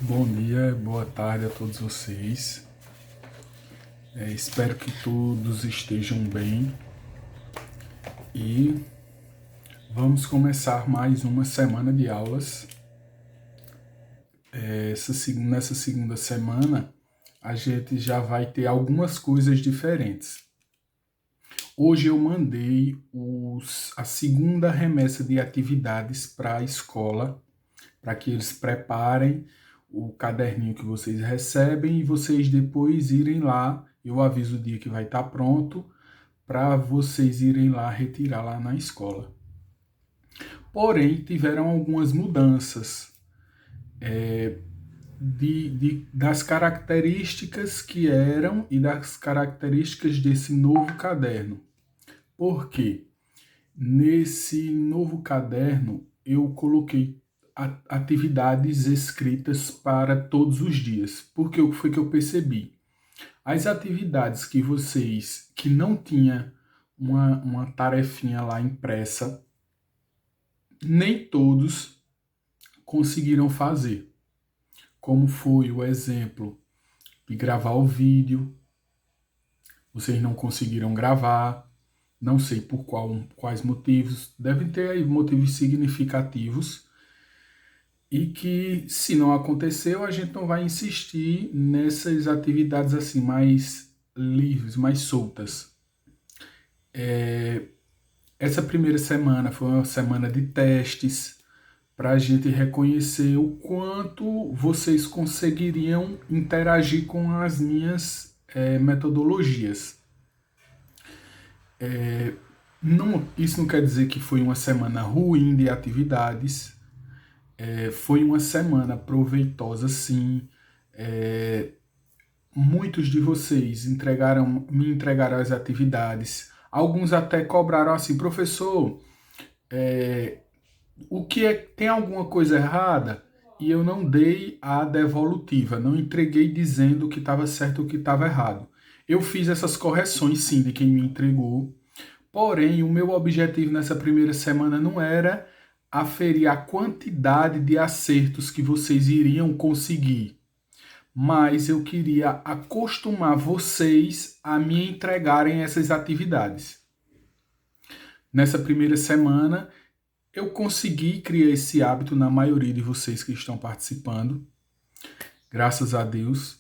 Bom dia, boa tarde a todos vocês. Espero que todos estejam bem e vamos começar mais uma semana de aulas. Nessa segunda semana, a gente já vai ter algumas coisas diferentes. Hoje eu mandei a segunda remessa de atividades para a escola, para que eles preparem o caderninho que vocês recebem e vocês depois irem lá. Eu aviso o dia que vai estar pronto para vocês irem lá retirar lá na escola. Porém, tiveram algumas mudanças das características que eram e das características desse novo caderno. Por quê? Nesse novo caderno, eu coloquei atividades escritas para todos os dias. Porque o que foi que eu percebi? As atividades que não tinha uma tarefinha lá impressa, nem todos conseguiram fazer. Como foi o exemplo de gravar o vídeo, vocês não conseguiram gravar, não sei por quais motivos, devem ter aí motivos significativos, e que, se não aconteceu, a gente não vai insistir nessas atividades assim mais livres, mais soltas. Essa primeira semana foi uma semana de testes para a gente reconhecer o quanto vocês conseguiriam interagir com as minhas metodologias. Isso não quer dizer que foi uma semana ruim de atividades. Foi uma semana proveitosa, sim. Muitos de vocês me entregaram as atividades. Alguns até cobraram assim, professor, tem alguma coisa errada? E eu não dei a devolutiva, não entreguei dizendo o que estava certo ou o que estava errado. Eu fiz essas correções, sim, de quem me entregou. Porém, o meu objetivo nessa primeira semana não era aferir a quantidade de acertos que vocês iriam conseguir, mas eu queria acostumar vocês a me entregarem essas atividades. Nessa primeira semana, eu consegui criar esse hábito na maioria de vocês que estão participando, graças a Deus,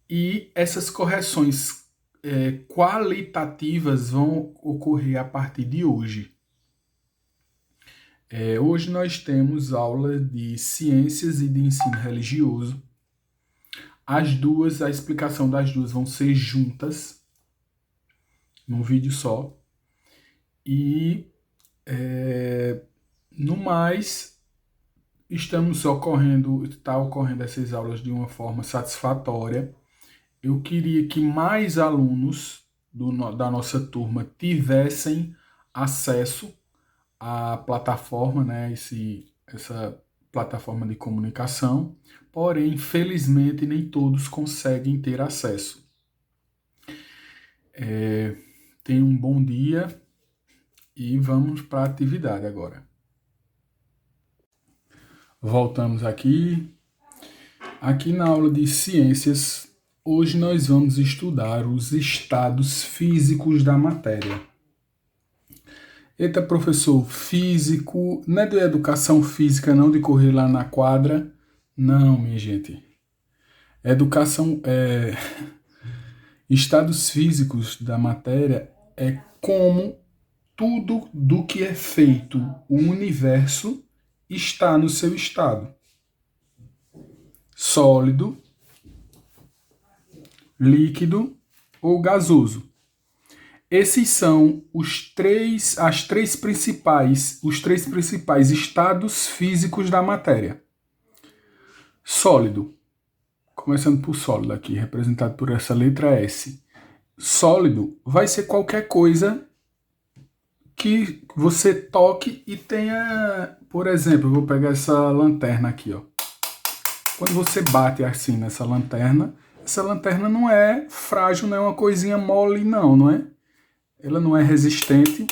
e essas correções qualitativas vão ocorrer a partir de hoje. Hoje nós temos aula de ciências e de ensino religioso. A explicação das duas vão ser juntas, num vídeo só. E, no mais, está ocorrendo essas aulas de uma forma satisfatória. Eu queria que mais alunos da nossa turma tivessem acesso à plataforma, né, essa plataforma de comunicação, porém, infelizmente, nem todos conseguem ter acesso. Tenham um bom dia e vamos para a atividade agora. Voltamos aqui. Aqui na aula de ciências, hoje nós vamos estudar os estados físicos da matéria. Eita, professor, físico, não é de educação física, não, de correr lá na quadra? Não, minha gente. Estados físicos da matéria é como tudo do que é feito o universo está no seu estado. Sólido, líquido ou gasoso. Esses são os três principais estados físicos da matéria. Sólido. Começando por sólido aqui, representado por essa letra S. Sólido vai ser qualquer coisa que você toque e tenha, por exemplo, eu vou pegar essa lanterna aqui, ó. Quando você bate assim nessa lanterna, essa lanterna não é frágil, não é uma coisinha mole, não é? Ela não é resistente,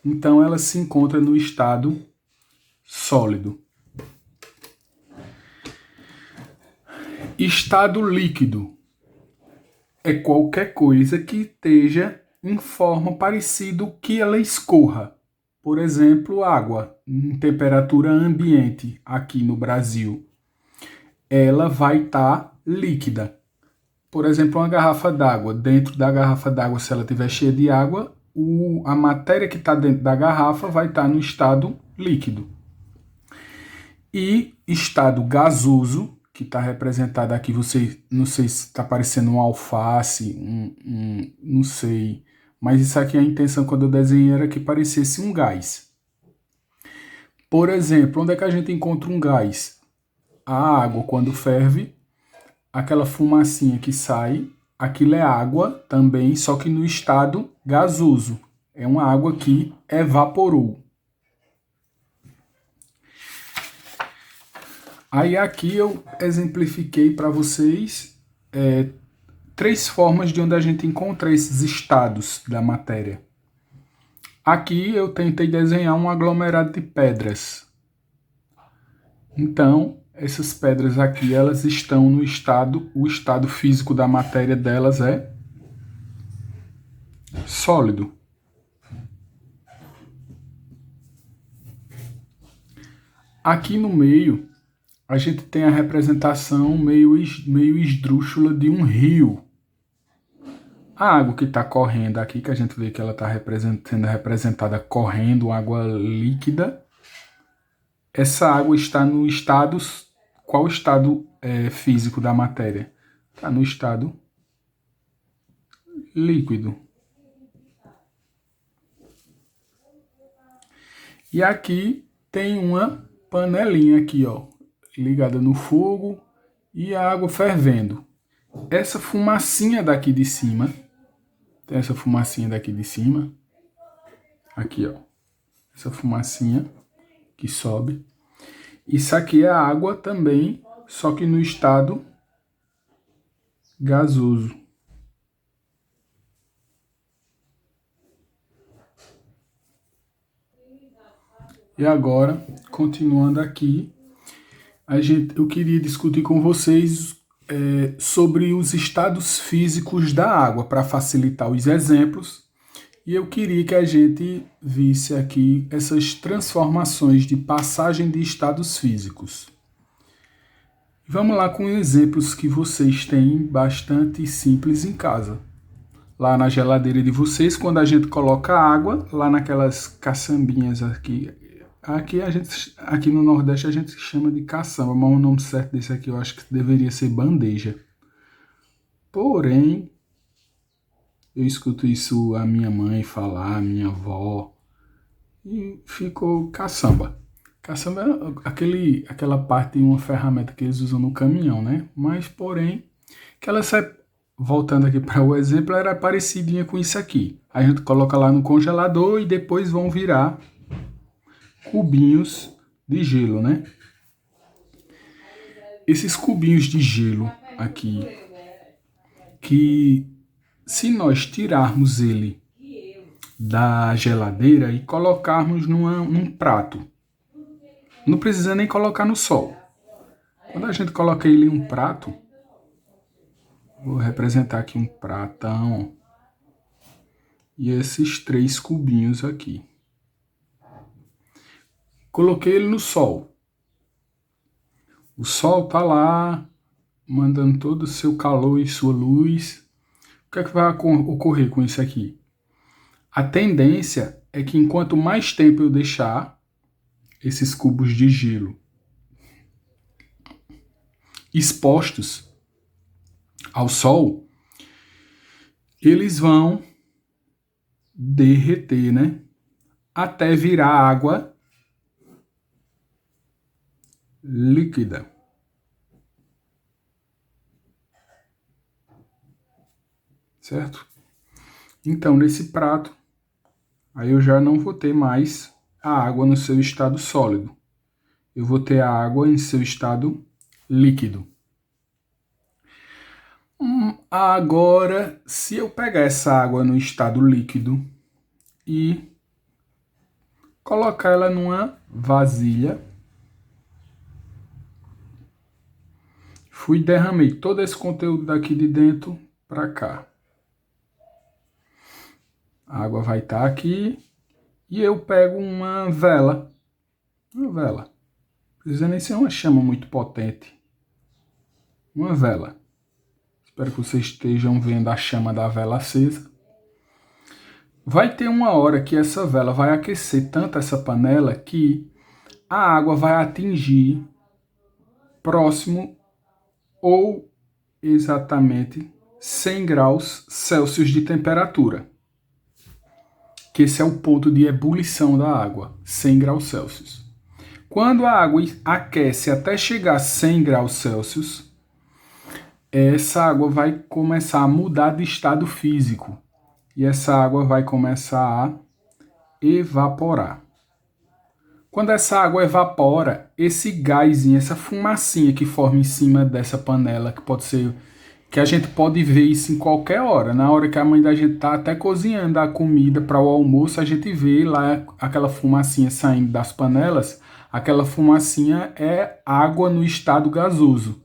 então ela se encontra no estado sólido. Estado líquido é qualquer coisa que esteja em forma parecida que ela escorra. Por exemplo, água em temperatura ambiente aqui no Brasil. Ela vai estar líquida. Por exemplo, uma garrafa d'água. Dentro da garrafa d'água, se ela estiver cheia de água, a matéria que está dentro da garrafa vai estar no estado líquido. E estado gasoso, que está representado aqui, você não sei se está parecendo um alface, não sei. Mas isso aqui, a intenção quando eu desenhei era que parecesse um gás. Por exemplo, onde é que a gente encontra um gás? A água, quando ferve, aquela fumacinha que sai, aquilo é água também, só que no estado gasoso. É uma água que evaporou. Aí aqui eu exemplifiquei para vocês 3 formas de onde a gente encontra esses estados da matéria. Aqui eu tentei desenhar um aglomerado de pedras. Então, essas pedras aqui, elas estão no estado, o estado físico da matéria delas é sólido. Aqui no meio, a gente tem a representação meio esdrúxula de um rio. A água que está correndo aqui, que a gente vê que ela está sendo representada correndo, água líquida. Essa água está no estado... Qual estado físico da matéria? Está no estado líquido. E aqui tem uma panelinha aqui, ó, ligada no fogo e a água fervendo. Essa fumacinha daqui de cima, tem essa fumacinha daqui de cima, aqui, ó, essa fumacinha que sobe. Isso aqui é a água também, só que no estado gasoso. E agora, continuando aqui, eu queria discutir com vocês sobre os estados físicos da água, para facilitar os exemplos. E eu queria que a gente visse aqui essas transformações de passagem de estados físicos. Vamos lá com exemplos que vocês têm bastante simples em casa. Lá na geladeira de vocês, quando a gente coloca água, lá naquelas caçambinhas aqui, aqui no Nordeste a gente chama de caçamba, mas o nome certo desse aqui eu acho que deveria ser bandeja. Porém, eu escuto isso a minha mãe falar, a minha avó, e ficou caçamba. Caçamba é aquela parte de uma ferramenta que eles usam no caminhão, né? Mas, porém, que ela sai, voltando aqui para o exemplo, era parecidinha com isso aqui. A gente coloca lá no congelador e depois vão virar cubinhos de gelo, né? Esses cubinhos de gelo aqui, que se nós tirarmos ele da geladeira e colocarmos num prato, não precisa nem colocar no sol. Quando a gente coloca ele em um prato, vou representar aqui um pratão, e esses 3 cubinhos aqui. Coloquei ele no sol. O sol tá lá, mandando todo o seu calor e sua luz. O que é que vai ocorrer com isso aqui? A tendência é que enquanto mais tempo eu deixar esses cubos de gelo expostos ao sol, eles vão derreter, né? Até virar água líquida. Certo? Então, nesse prato, aí eu já não vou ter mais a água no seu estado sólido. Eu vou ter a água em seu estado líquido. Agora, se eu pegar essa água no estado líquido e colocar ela numa vasilha, Fui e derramei todo esse conteúdo daqui de dentro para cá. A água vai estar aqui e eu pego uma vela. Uma vela. Não precisa nem ser uma chama muito potente. Uma vela. Espero que vocês estejam vendo a chama da vela acesa. Vai ter uma hora que essa vela vai aquecer tanto essa panela que a água vai atingir próximo ou exatamente 100 graus Celsius de temperatura. Que esse é o ponto de ebulição da água, 100 graus Celsius. Quando a água aquece até chegar a 100 graus Celsius, essa água vai começar a mudar de estado físico. E essa água vai começar a evaporar. Quando essa água evapora, esse gásinho, essa fumacinha que forma em cima dessa panela, que pode ser, que a gente pode ver isso em qualquer hora. Na hora que a mãe da gente tá até cozinhando a comida para o almoço, a gente vê lá aquela fumacinha saindo das panelas. Aquela fumacinha é água no estado gasoso.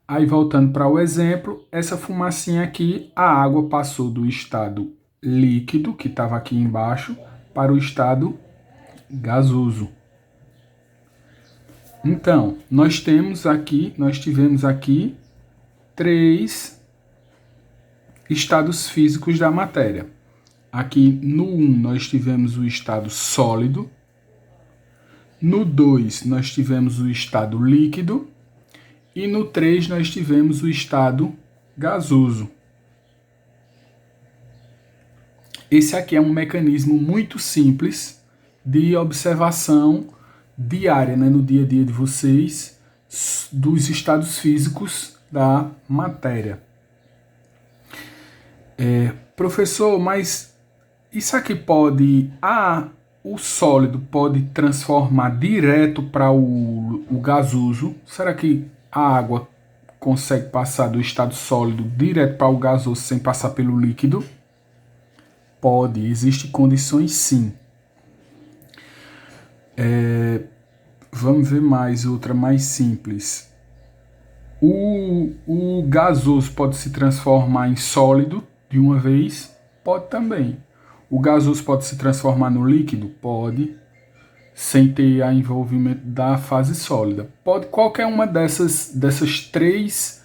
Aí voltando para o exemplo, essa fumacinha aqui, a água passou do estado líquido, que estava aqui embaixo, para o estado gasoso. Então, nós tivemos aqui 3 estados físicos da matéria. Aqui no 1 nós tivemos o estado sólido, no 2 nós tivemos o estado líquido, e no 3 nós tivemos o estado gasoso. Esse aqui é um mecanismo muito simples de observação diária, né, no dia a dia de vocês, dos estados físicos da matéria. Professor, mas isso aqui pode... o sólido pode transformar direto para o gasoso? Será que a água consegue passar do estado sólido direto para o gasoso sem passar pelo líquido? Pode, existem condições sim. Vamos ver mais outra mais simples. O gasoso pode se transformar em sólido de uma vez? Pode também. O gasoso pode se transformar no líquido? Pode. Sem ter a envolvimento da fase sólida. Pode, qualquer uma desses três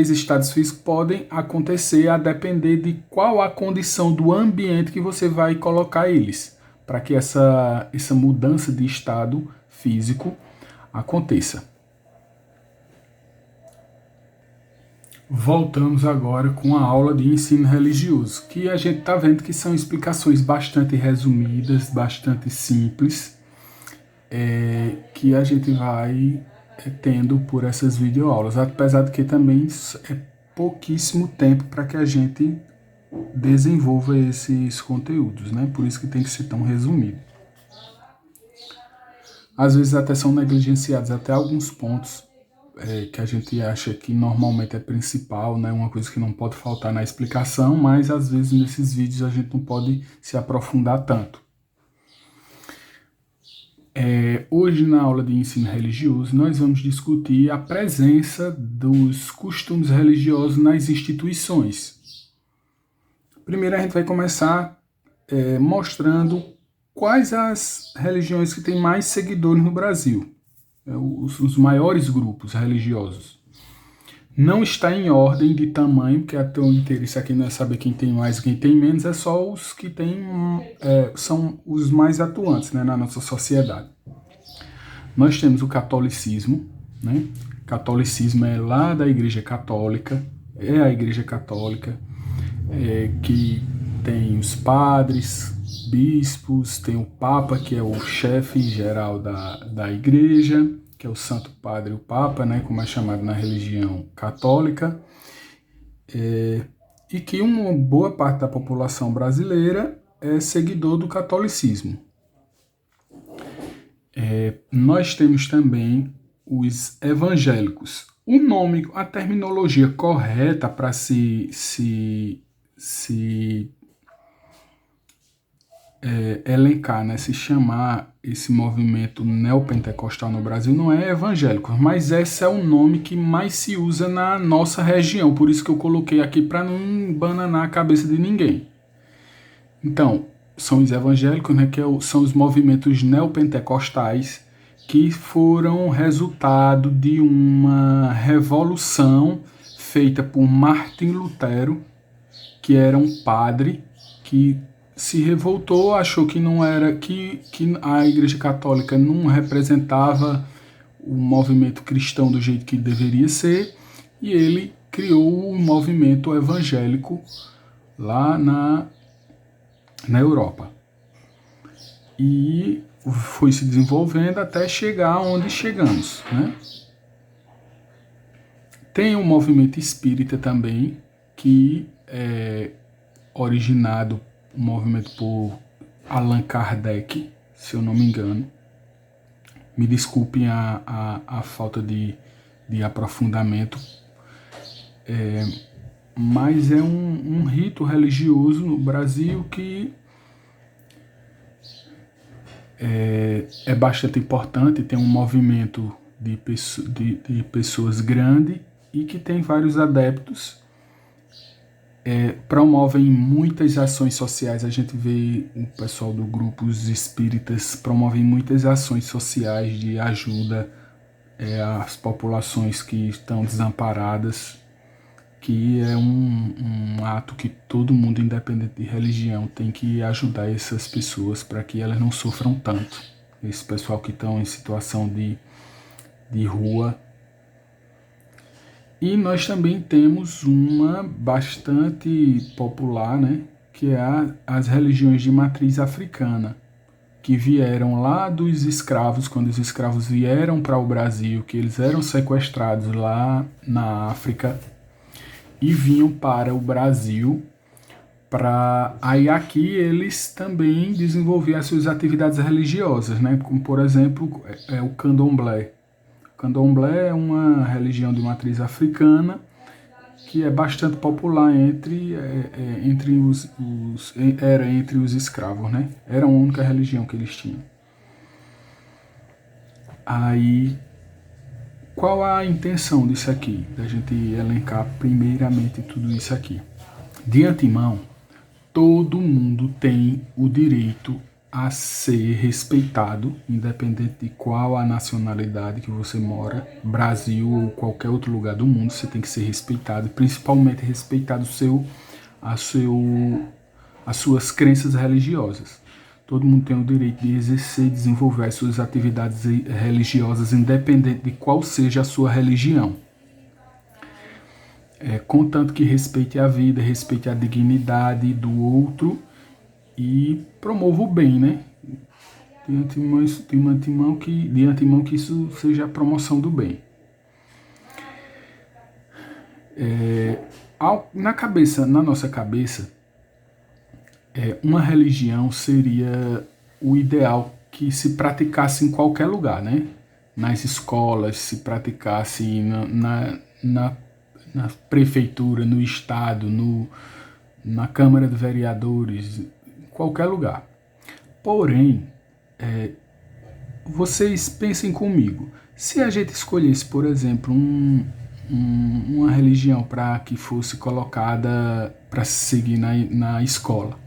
estados físicos podem acontecer a depender de qual a condição do ambiente que você vai colocar eles, para que essa mudança de estado físico aconteça. Voltamos agora com a aula de ensino religioso, que a gente está vendo que são explicações bastante resumidas, bastante simples, que a gente vai tendo por essas videoaulas, apesar de que também é pouquíssimo tempo para que a gente desenvolva esses conteúdos, né? Por isso que tem que ser tão resumido. Às vezes até são negligenciados até alguns pontos que a gente acha que normalmente é principal, né? Uma coisa que não pode faltar na explicação, mas às vezes nesses vídeos a gente não pode se aprofundar tanto. Hoje na aula de ensino religioso nós vamos discutir a presença dos costumes religiosos nas instituições. Primeiro a gente vai começar mostrando quais as religiões que têm mais seguidores no Brasil, os maiores grupos religiosos. Não está em ordem de tamanho, porque até o interesse aqui não é saber quem tem mais e quem tem menos, é só os que são os mais atuantes, né, na nossa sociedade. Nós temos o catolicismo, né? Catolicismo é lá da Igreja Católica, é a Igreja Católica que tem os padres, bispos, tem o Papa, que é o chefe geral da Igreja, que é o Santo Padre, o Papa, né, como é chamado na religião católica, e que uma boa parte da população brasileira é seguidor do catolicismo. Nós temos também os evangélicos. O nome, a terminologia correta para se elencar, né, se chamar esse movimento neopentecostal no Brasil, não é evangélico, mas esse é o nome que mais se usa na nossa região, por isso que eu coloquei aqui para não bananar a cabeça de ninguém. Então, são os evangélicos, né, são os movimentos neopentecostais que foram resultado de uma revolução feita por Martim Lutero, que era um padre que se revoltou, achou que não era que a Igreja Católica não representava o movimento cristão do jeito que deveria ser, e ele criou o movimento evangélico lá na Europa. E foi se desenvolvendo até chegar onde chegamos, né? Tem um movimento espírita também, que é originado, um movimento por Allan Kardec, se eu não me engano. Me desculpem a falta de aprofundamento, mas é um rito religioso no Brasil que é bastante importante, tem um movimento de pessoas grande e que tem vários adeptos, promovem muitas ações sociais. A gente vê o pessoal do grupo, os espíritas, promovem muitas ações sociais de ajuda às populações que estão desamparadas, que é um ato que todo mundo, independente de religião, tem que ajudar essas pessoas para que elas não sofram tanto. Esse pessoal que estão em situação de rua. E nós também temos uma bastante popular, né, que é as religiões de matriz africana, que vieram lá dos escravos, quando os escravos vieram para o Brasil, que eles eram sequestrados lá na África e vinham para o Brasil, aí aqui eles também desenvolviam as suas atividades religiosas, né, como por exemplo o candomblé. O candomblé é uma religião de matriz africana que é bastante popular entre os escravos, né? Era a única religião que eles tinham. Aí, qual a intenção disso aqui? Da gente elencar primeiramente tudo isso aqui. De antemão, todo mundo tem o direito a ser respeitado, independente de qual a nacionalidade que você mora, Brasil ou qualquer outro lugar do mundo, você tem que ser respeitado, principalmente respeitado as suas crenças religiosas. Todo mundo tem o direito de exercer e desenvolver as suas atividades religiosas, independente de qual seja a sua religião. Contanto que respeite a vida, respeite a dignidade do outro e promova o bem, né? De antemão que isso seja a promoção do bem. Na nossa cabeça, uma religião seria o ideal que se praticasse em qualquer lugar, né? Nas escolas, se praticasse na prefeitura, no estado, na Câmara de Vereadores, qualquer lugar. Porém, vocês pensem comigo, se a gente escolhesse, por exemplo, uma religião para que fosse colocada para seguir na escola,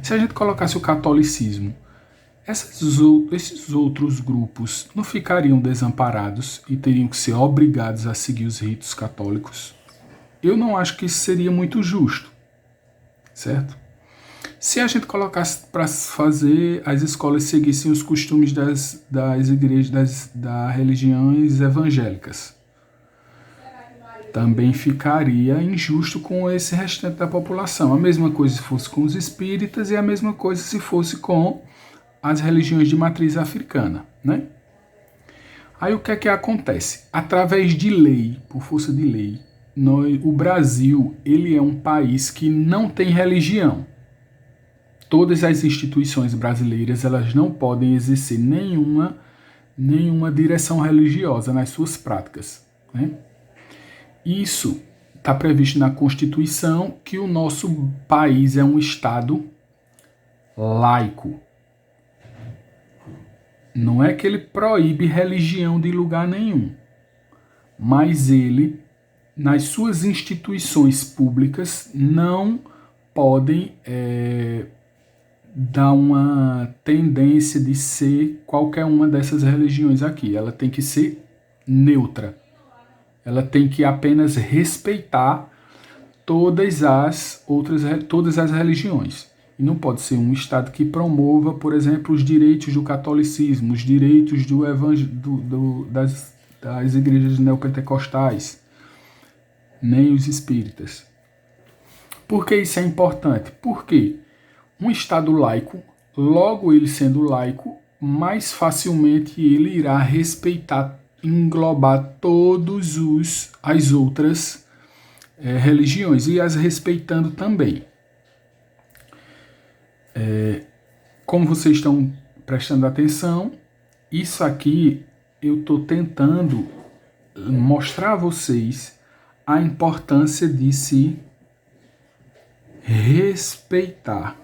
se a gente colocasse o catolicismo, esses outros grupos não ficariam desamparados e teriam que ser obrigados a seguir os ritos católicos? Eu não acho que isso seria muito justo, certo? Se a gente colocasse para fazer as escolas seguissem os costumes das igrejas, das religiões evangélicas, também ficaria injusto com esse restante da população. A mesma coisa se fosse com os espíritas e a mesma coisa se fosse com as religiões de matriz africana, né? Aí o que é que acontece? Através de lei, por força de lei, o Brasil ele é um país que não tem religião. Todas as instituições brasileiras elas não podem exercer nenhuma direção religiosa nas suas práticas, né? Isso está previsto na Constituição, que o nosso país é um Estado laico. Não é que ele proíbe religião de lugar nenhum, mas ele, nas suas instituições públicas, não podem dar uma tendência de ser qualquer uma dessas religiões aqui. Ela tem que ser neutra. Ela tem que apenas respeitar todas as religiões. E não pode ser um Estado que promova, por exemplo, os direitos do catolicismo, os direitos das igrejas neopentecostais, nem os espíritas. Por que isso é importante? Porque um Estado laico, logo ele sendo laico, mais facilmente ele irá respeitar, englobar as outras religiões e as respeitando também. Como vocês estão prestando atenção, isso aqui eu estou tentando mostrar a vocês a importância de se respeitar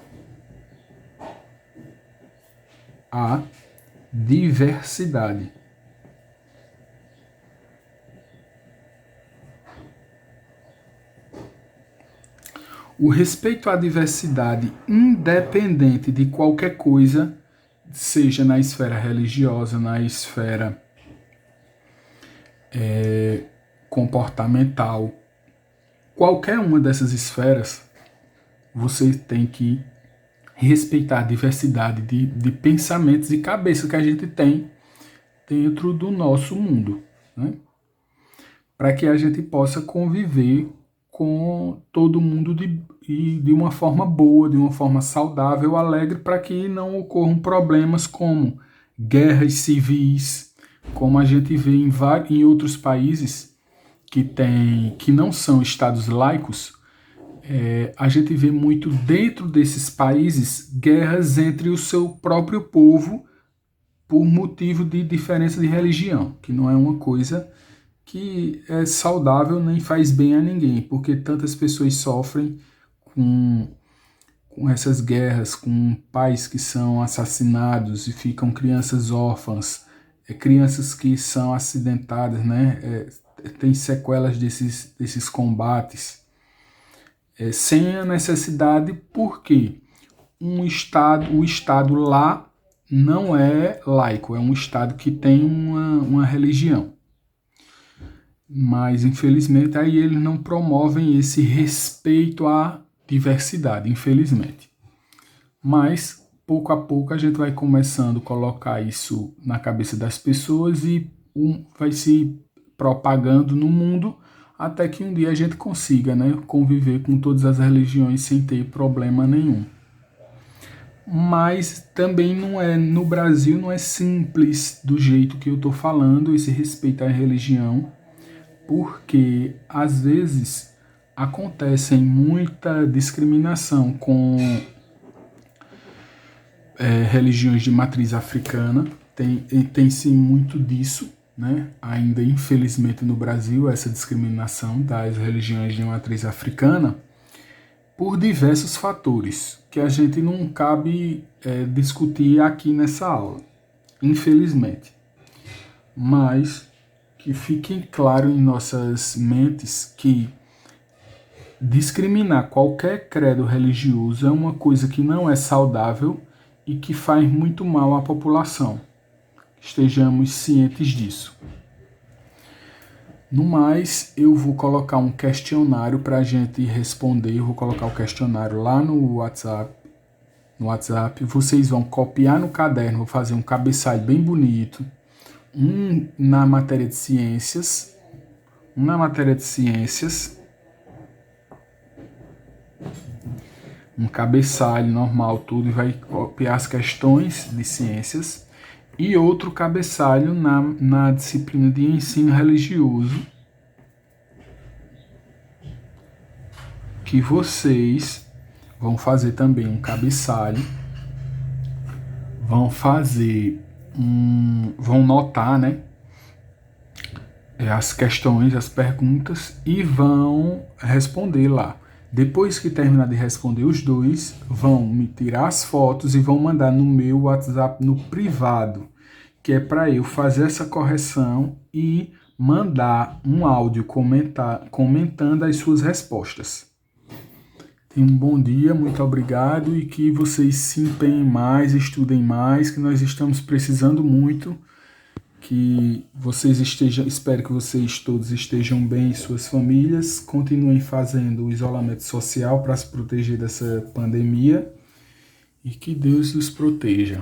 a diversidade. O respeito à diversidade, independente de qualquer coisa, seja na esfera religiosa, na esfera comportamental, qualquer uma dessas esferas, você tem que respeitar a diversidade de pensamentos e cabeça que a gente tem dentro do nosso mundo, né? Para que a gente possa conviver com todo mundo de uma forma boa, de uma forma saudável, alegre, para que não ocorram problemas como guerras civis, como a gente vê em outros países que não são estados laicos. A gente vê muito dentro desses países guerras entre o seu próprio povo por motivo de diferença de religião, que não é uma coisa que é saudável nem faz bem a ninguém, porque tantas pessoas sofrem com essas guerras, com pais que são assassinados e ficam crianças órfãs, crianças que são acidentadas, né? Tem sequelas desses combates, sem a necessidade, porque o Estado lá não é laico, é um Estado que tem uma religião. Mas, infelizmente, aí eles não promovem esse respeito à diversidade, infelizmente. Mas, pouco a pouco, a gente vai começando a colocar isso na cabeça das pessoas e vai se propagando no mundo até que um dia a gente consiga, né, conviver com todas as religiões sem ter problema nenhum. Mas também no Brasil não é simples do jeito que eu estou falando, esse respeito à religião, porque às vezes acontece muita discriminação com religiões de matriz africana, tem-se muito disso, né? Ainda infelizmente no Brasil, essa discriminação das religiões de matriz africana, por diversos fatores, que a gente não cabe discutir aqui nessa aula, infelizmente. Mas que fique claro em nossas mentes que discriminar qualquer credo religioso é uma coisa que não é saudável e que faz muito mal à população. Estejamos cientes disso. No mais, eu vou colocar um questionário para a gente responder. Eu vou colocar o questionário lá no WhatsApp. Vocês vão copiar no caderno, vou fazer um cabeçalho bem bonito. Na matéria de ciências, um cabeçalho normal, tudo, e vai copiar as questões de ciências, e outro cabeçalho na disciplina de ensino religioso, que vocês vão fazer também um cabeçalho, vão notar, né, as questões, as perguntas, e vão responder lá. Depois que terminar de responder os dois, vão me tirar as fotos e vão mandar no meu WhatsApp no privado, que é para eu fazer essa correção e mandar um áudio comentando as suas respostas. Tenham um bom dia, muito obrigado e que vocês se empenhem mais, estudem mais, que nós estamos precisando muito, que vocês espero que vocês todos estejam bem e suas famílias, continuem fazendo o isolamento social para se proteger dessa pandemia e que Deus os proteja.